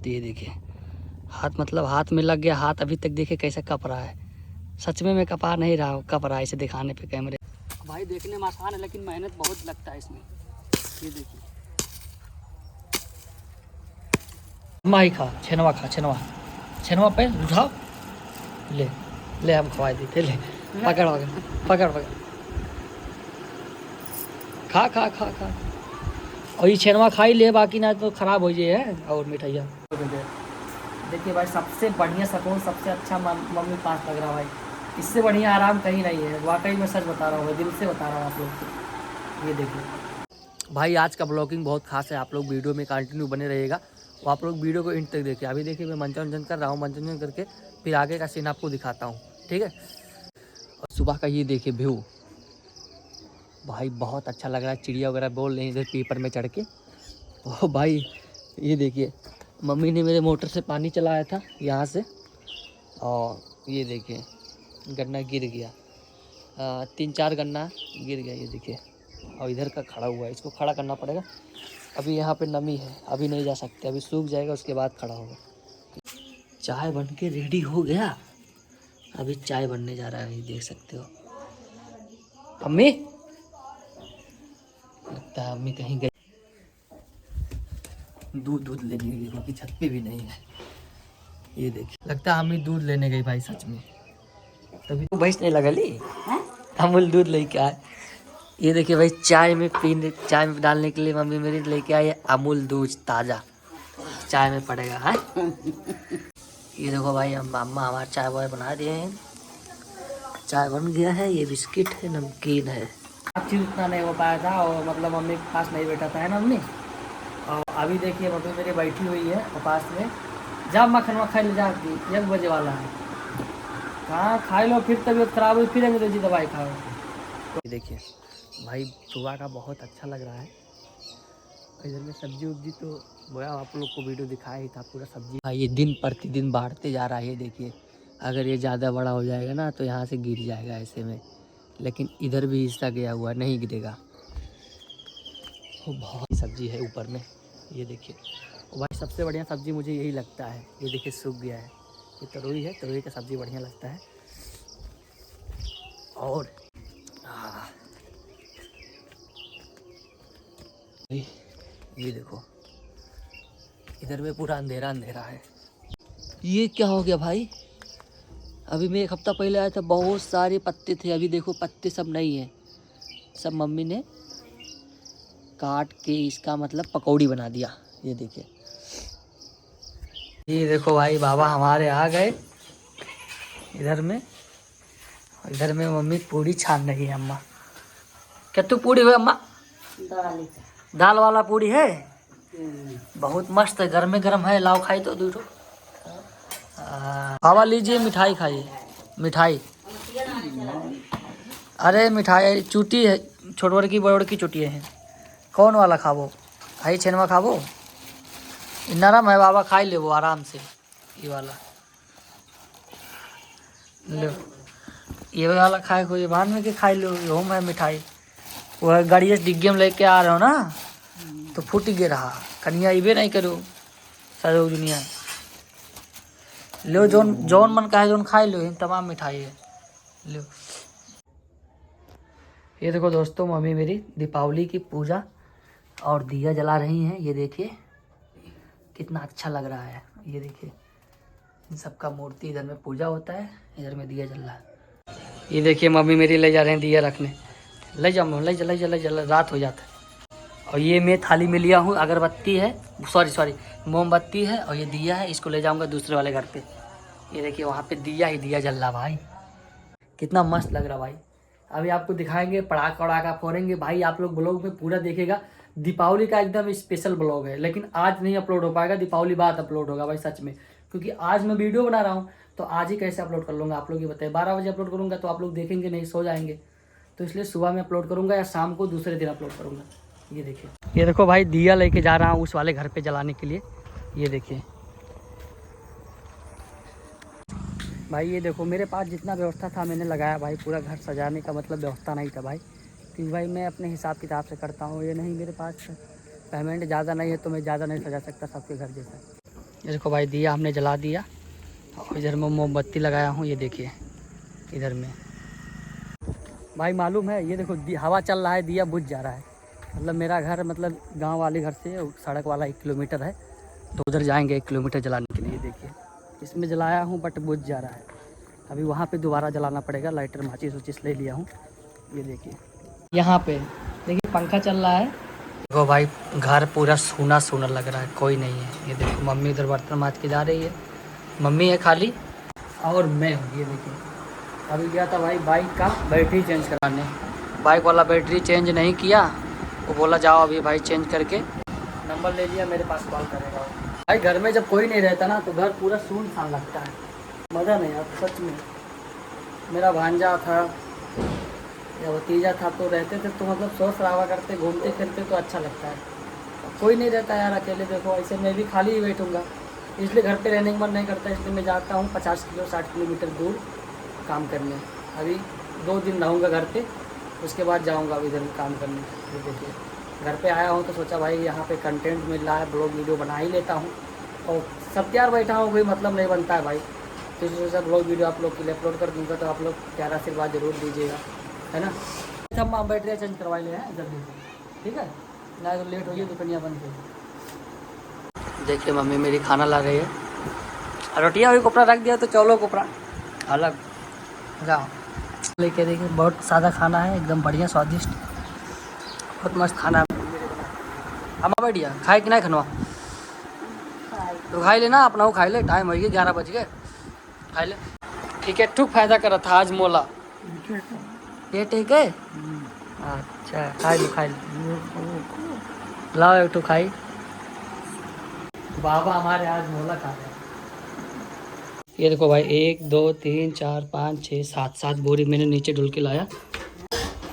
तो ये देखिए हाथ, मतलब हाथ में लग गया। हाथ अभी तक देखिए कैसे कप रहा है। सच में मैं कपा नहीं रहा हूँ, कप रहा है इसे दिखाने पे कैमरे। भाई देखने में आसान है लेकिन मेहनत बहुत लगता है इसमें। ये देखिए माही खा, छेनवा खा, छेनवा पे उठाओ, ले ले हम खवा देते, ले पकड़ पकड़ पकड़ पकड़, खा खा खा खा। और ये छेनवा खा ही ले, बाकी ना तो खराब हो जाए है। और मिठाइया देखिए भाई, सबसे बढ़िया सुकून, सबसे अच्छा मम्मी पास लग रहा भाई। इससे बढ़िया आराम कहीं नहीं है, वाकई में सच बता रहा हूँ, दिल से बता रहा हूँ आप लोग को। ये देखिए भाई आज का ब्लॉगिंग बहुत खास है, आप लोग वीडियो में कंटिन्यू बने रहिएगा। वो आप लोग वीडियो को एंड तक देखिए। अभी देखिए मैं मंचन कर रहा हूँ, मंचन करके फिर आगे का सीन आपको दिखाता हूँ, ठीक है। और सुबह का ये देखिए व्यू भाई बहुत अच्छा लग रहा है। चिड़िया वगैरह बोल रही इधर पीपर में चढ़ के। ओ भाई ये देखिए मम्मी ने मेरे मोटर से पानी चलाया था यहाँ से, और ये देखिए गन्ना गिर गया, 3-4 गन्ना गिर गया, ये देखिए। और इधर का खड़ा हुआ है, इसको खड़ा करना पड़ेगा। अभी यहाँ पे नमी है, अभी नहीं जा सकते, अभी सूख जाएगा उसके बाद खड़ा होगा। चाय बन के रेडी हो गया, अभी चाय बनने जा रहा है, ये देख सकते हो। अम्मी लगता है अम्मी कहीं गई दूध लेने गई, क्योंकि छत पे भी नहीं है। ये देखिए लगता है अम्मी दूध लेने गई भाई, सच में। तभी तो भैंस नहीं लगा ली, अमूल दूध लेके आए। ये देखिए भाई चाय में डालने के लिए मम्मी मेरी लेके आई है अमूल दूध ताज़ा, चाय में पड़ेगा है। ये देखो भाई अम्मा हमारा चाय वाय बना दिए हैं, चाय बन गया है। ये बिस्किट है, नमकीन है। बातचीत उतना नहीं हो पाया था, और मतलब मम्मी के पास नहीं बैठा था, है ना मम्मी। और अभी देखिए मम्मी मेरी बैठी हुई है और पास में, जा मखनवा खा ले, जा 1 बजे वाला है। हाँ खा लो, फिर तबीयत खराब हुई फिर अंग्रेजी दवाई खाओ। तो देखिए भाई सुबह का बहुत अच्छा लग रहा है। इधर में सब्जी उब्जी तो बोया, आप लोग को वीडियो दिखाया ही था पूरा सब्जी। हाँ ये दिन प्रतिदिन बढ़ते जा रहा है, ये देखिए। अगर ये ज़्यादा बड़ा हो जाएगा ना तो यहाँ से गिर जाएगा ऐसे में, लेकिन इधर भी हिस्सा गया हुआ नहीं गिरेगा। वो बहुत सब्जी है ऊपर में, ये देखिए। भाई सबसे बढ़िया सब्जी मुझे यही लगता है, ये देखिए सूख गया है। ये तरोई है, तरोई का सब्ज़ी बढ़िया लगता है। और ये देखो इधर में पूरा अंधेरा अंधेरा है। ये क्या हो गया भाई, अभी मैं 1 हफ्ता पहले आया था, बहुत सारे पत्ते थे, अभी देखो पत्ते सब नहीं है, सब मम्मी ने काट के इसका मतलब पकौड़ी बना दिया। ये देखिए, ये देखो भाई बाबा हमारे आ गए इधर में। इधर में मम्मी पूड़ी छान रही है। अम्मा क्या तू पूड़ी है अम्मा? दाल वाला पूड़ी है, बहुत मस्त है, गर्मे गर्म है। लाओ खाई तो दूठो। बाबा लीजिए मिठाई खाइए, मिठाई। अरे मिठाई चूटी है, छोटवर की बड़ोड़ की चुटिए हैं। कौन वाला खाबो? आई छेनवा खाबो, नरम है बाबा, खाई ले वो आराम से। ये वाला लो, ये वाला खाए को, ये बांध में के खाई लो। होम है मिठाई, वह गाड़िया डिग्गे में लेके आ रहे हो ना, तो फूट गे रहा। कनिया इबे नहीं करो सारे दुनिया। लो जोन जौन मन का है जोन खाई लो, तमाम मिठाई है, लो। ये देखो दोस्तों मम्मी मेरी दीपावली की पूजा और दिया जला रही हैं। ये देखिए कितना अच्छा लग रहा है। ये देखिए इन सबका मूर्ति, इधर में पूजा होता है, इधर में दिया जल रहा है। ये देखिए मम्मी मेरी ले जा रहे हैं दिया रखने। ले जाओ ले जा ले जा ले जा, रात हो जाता है। और ये मैं थाली में लिया हूँ, अगरबत्ती है, सॉरी मोमबत्ती है, और ये दिया है, इसको ले जाऊँगा दूसरे वाले घर पे। ये देखिए वहाँ पे दिया ही दिया जल रहा भाई, कितना मस्त लग रहा भाई। अभी आपको दिखाएंगे, पड़ाका वड़ाका फोड़ेंगे भाई। आप लोग ब्लॉग में पूरा देखिएगा, दीपावली का एकदम स्पेशल ब्लॉग है। लेकिन आज नहीं अपलोड हो पाएगा, दीपावली बाद अपलोड होगा भाई सच में, क्योंकि आज मैं वीडियो बना रहा हूँ तो आज ही कैसे अपलोड कर लूँगा आप लोग ये बताइए। 12 बजे अपलोड करूँगा तो आप लोग देखेंगे नहीं, सो जाएंगे। तो इसलिए सुबह में अपलोड करूँगा या शाम को दूसरे दिन अपलोड करूँगा। ये देखिए, ये देखो भाई दिया लेके जा रहा हूँ उस वाले घर पे जलाने के लिए। ये देखिए भाई, ये देखो मेरे पास जितना व्यवस्था था मैंने लगाया भाई। पूरा घर सजाने का मतलब व्यवस्था नहीं था भाई, क्योंकि भाई मैं अपने हिसाब किताब से करता हूँ। ये नहीं मेरे पास पेमेंट ज़्यादा नहीं है तो मैं ज़्यादा नहीं सजा सकता सबके घर जैसा। ये देखो भाई दिया हमने जला दिया और इधर में मोमबत्ती लगाया हूँ, ये देखिए इधर में। भाई मालूम है ये देखो हवा चल रहा है, दिया बुझ जा रहा है। मतलब मेरा घर मतलब गांव वाले घर से सड़क वाला 1 किलोमीटर है, तो उधर जाएंगे 1 किलोमीटर जलाने के लिए। देखिए इसमें जलाया हूँ बट बुझ जा रहा है, अभी वहाँ पे दोबारा जलाना पड़ेगा। लाइटर माचिस उचिस ले लिया हूँ। ये देखिए यहाँ पे देखिए पंखा चल रहा है। देखो भाई घर पूरा सूना सूना लग रहा है, कोई नहीं है। ये देखो मम्मी उधर बर्तन माज के जा रही है, मम्मी है खाली और मैं हूँ। ये देखिए अभी गया था भाई बाइक का बैटरी चेंज कराने, बाइक वाला बैटरी चेंज नहीं किया, वो बोला जाओ अभी भाई चेंज करके। नंबर ले लिया, मेरे पास कॉल करेगा भाई। घर में जब कोई नहीं रहता ना तो घर पूरा सुनसान लगता है, मज़ा नहीं आता सच में। मेरा भांजा था या भतीजा था तो रहते थे तो मतलब शोर शराबा करते घूमते फिरते तो अच्छा लगता है। कोई नहीं रहता यार, अकेले देखो ऐसे मैं भी खाली ही बैठूँगा, इसलिए घर पे रहने का मन नहीं करता। इसलिए मैं जाता हूँ 50 किलो 60 किलोमीटर दूर काम करने। अभी 2 दिन रहूँगा घर पे, उसके बाद जाऊँगा अब इधर काम करने। ये देखिए घर पे आया हूँ तो सोचा भाई यहाँ पे कंटेंट मिल रहा है, ब्लॉग वीडियो बना ही लेता हूँ। और सब तैयार बैठा हूँ, कोई मतलब नहीं बनता है भाई, तो सोचा ब्लॉग वीडियो आप लोग के लिए अपलोड कर दूँगा, तो आप लोग प्यारा आशीर्वाद जरूर दीजिएगा, है ना। सब बैटरी चेंज करवा ले हैं जल्दी से, ठीक है ना, तो लेट हो गई दुकानिया बंद हो। देखिए मम्मी मेरी खाना ला रही है, रोटियाँ भी कोपरा रख दिया तो चौलो कोपरा अलग जाओ लेके। देखिए बहुत सादा खाना है, एकदम बढ़िया स्वादिष्ट, बहुत मस्त खाना है। हम बढ़िया खाए कि नहीं खनवा तो खाई लेना अपना, वो खाई ले, टाइम हो गया 11 बज गए, खाई ले। ठीक है टूक फायदा करा था आज मोला, ये ठीक है। अच्छा खाई लो खाई लो, लाओ एक तो खाई। बाबा हमारे आज मोला खा रहे हैं। ये देखो भाई 1 2 3 4 5 6 7 बोरी मैंने नीचे ढुल के लाया।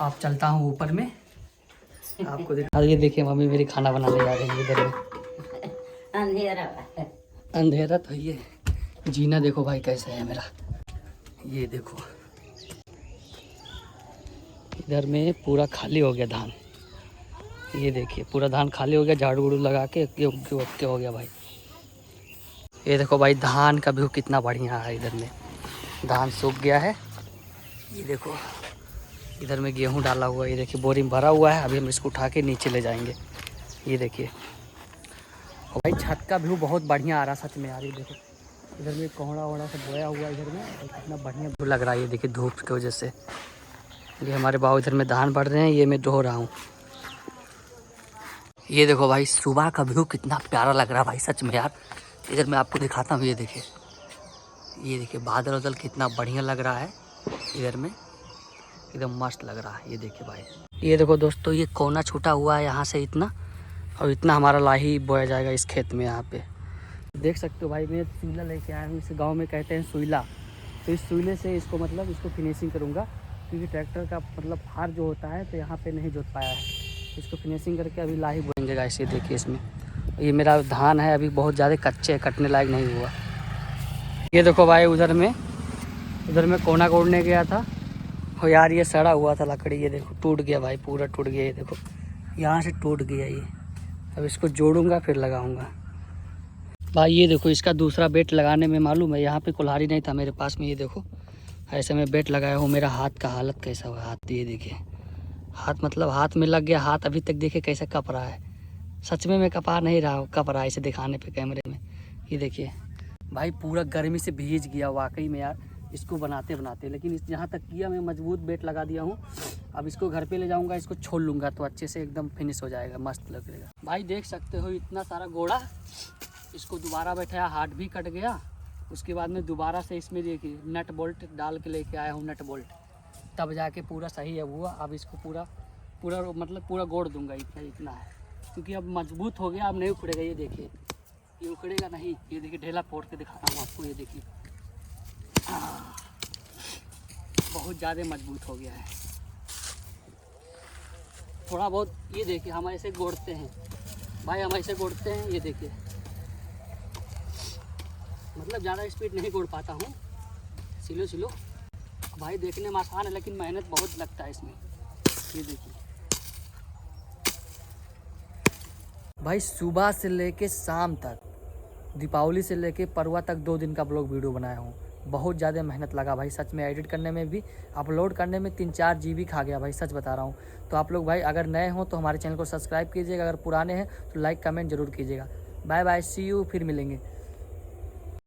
आप चलता हूँ ऊपर में आपको दिखा। ये देखिए मम्मी मेरी खाना बनाने जा रही है इधर में। अंधेरा तो ये जीना देखो भाई कैसे है मेरा, ये देखो इधर में पूरा खाली हो गया धान। ये देखिए पूरा धान खाली हो गया, झाड़ू उड़ू लगा के ओके हो गया भाई। ये देखो भाई धान का व्यू कितना बढ़िया है, इधर में धान सूख गया है। ये देखो इधर में गेहूं डाला हुआ है, ये देखिए बोरी में भरा हुआ है, अभी हम इसको उठा के नीचे ले जाएंगे। ये देखिए और भाई छत का व्यू बहुत बढ़िया आ रहा सच में यार। ये देखो इधर में कोहड़ा वोड़ा सब बोया हुआ है इधर में, और कितना बढ़िया व्यू लग रहा है। ये देखिए धूप की वजह से ये हमारे बाबू इधर में धान बढ़ रहे हैं, ये मैं धो रहा हूँ। ये देखो भाई सुबह का व्यू कितना प्यारा लग रहा है भाई सच में यार। इधर मैं आपको दिखाता हूँ, ये देखिए बादल वादल कितना बढ़िया लग रहा है, इधर में एकदम मस्त लग रहा है। ये देखिए भाई, ये देखो दोस्तों ये कोना छूटा हुआ है यहाँ से इतना, और इतना हमारा लाही बोया जाएगा इस खेत में। यहाँ पे देख सकते हो भाई मैं सुईला लेके आया हूँ, इस गांव में कहते हैं सुईला। तो इस सुईले से इसको मतलब इसको फिनिशिंग करूँगा, क्योंकि ट्रैक्टर का मतलब फार जो होता है तो यहाँ पे नहीं जोत पाया है। इसको फिनिशिंग करके अभी लाही बोएंगे गाइस। ये देखिए इसमें ये मेरा धान है अभी बहुत ज़्यादा कच्चे है, कटने लायक नहीं हुआ। ये देखो भाई उधर में कोना कोड़ने गया था, और यार ये सड़ा हुआ था लकड़ी, ये देखो टूट गया भाई, पूरा टूट गया। ये देखो यहाँ से टूट गया ये, अब इसको जोड़ूंगा फिर लगाऊंगा भाई। ये देखो इसका दूसरा बेट लगाने में मालूम है यहाँ पे कुल्हाड़ी नहीं था मेरे पास में। ये देखो ऐसे में बेट लगाया हूँ, मेरा हाथ का हालत कैसा हुआ हाथ, ये देखिए हाथ मतलब हाथ में लग गया, हाथ अभी तक देखिए कैसे कप रहा है। सच में मैं कपा नहीं रहा हूँ, कप रहा है इसे दिखाने पे कैमरे में। ये देखिए भाई पूरा गर्मी से भीज गया वाकई में यार इसको बनाते बनाते, लेकिन इस यहाँ तक किया मैं मजबूत बेट लगा दिया हूँ। अब इसको घर पे ले जाऊँगा, इसको छोड़ लूँगा तो अच्छे से एकदम फिनिश हो जाएगा, मस्त लगेगा। भाई देख सकते हो इतना सारा गोड़ा, इसको दोबारा बैठाया, हाथ भी कट गया। उसके बाद में दोबारा से इसमें देखिए नट बोल्ट डाल के लेके आया हूँ, नट बोल्ट, तब जाके पूरा सही है हुआ। अब इसको पूरा मतलब पूरा गोड़ दूंगा, इतना है क्योंकि अब मजबूत हो गया, अब नहीं उखड़ेगा। ये देखिए ये उखड़ेगा नहीं, ये देखिए ढेला फोड़ के दिखाता हूँ आपको। ये देखिए बहुत ज़्यादा मजबूत हो गया है थोड़ा बहुत। ये देखिए हम ऐसे गोड़ते हैं भाई, हम ऐसे गोड़ते हैं। ये देखिए मतलब ज़्यादा स्पीड नहीं गोड़ पाता हूँ, स्लो भाई। देखने में आसान है लेकिन मेहनत बहुत लगता है इसमें। ये देखिए भाई सुबह से लेके शाम तक दीपावली से लेके परवा तक 2 दिन का ब्लॉग वीडियो बनाया हूँ। बहुत ज़्यादा मेहनत लगा भाई सच में, एडिट करने में भी, अपलोड करने में 3-4 GB खा गया भाई, सच बता रहा हूँ। तो आप लोग भाई अगर नए हो तो हमारे चैनल को सब्सक्राइब कीजिएगा, अगर पुराने हैं तो लाइक कमेंट जरूर कीजिएगा। बाय बाय, सी यू, फिर मिलेंगे।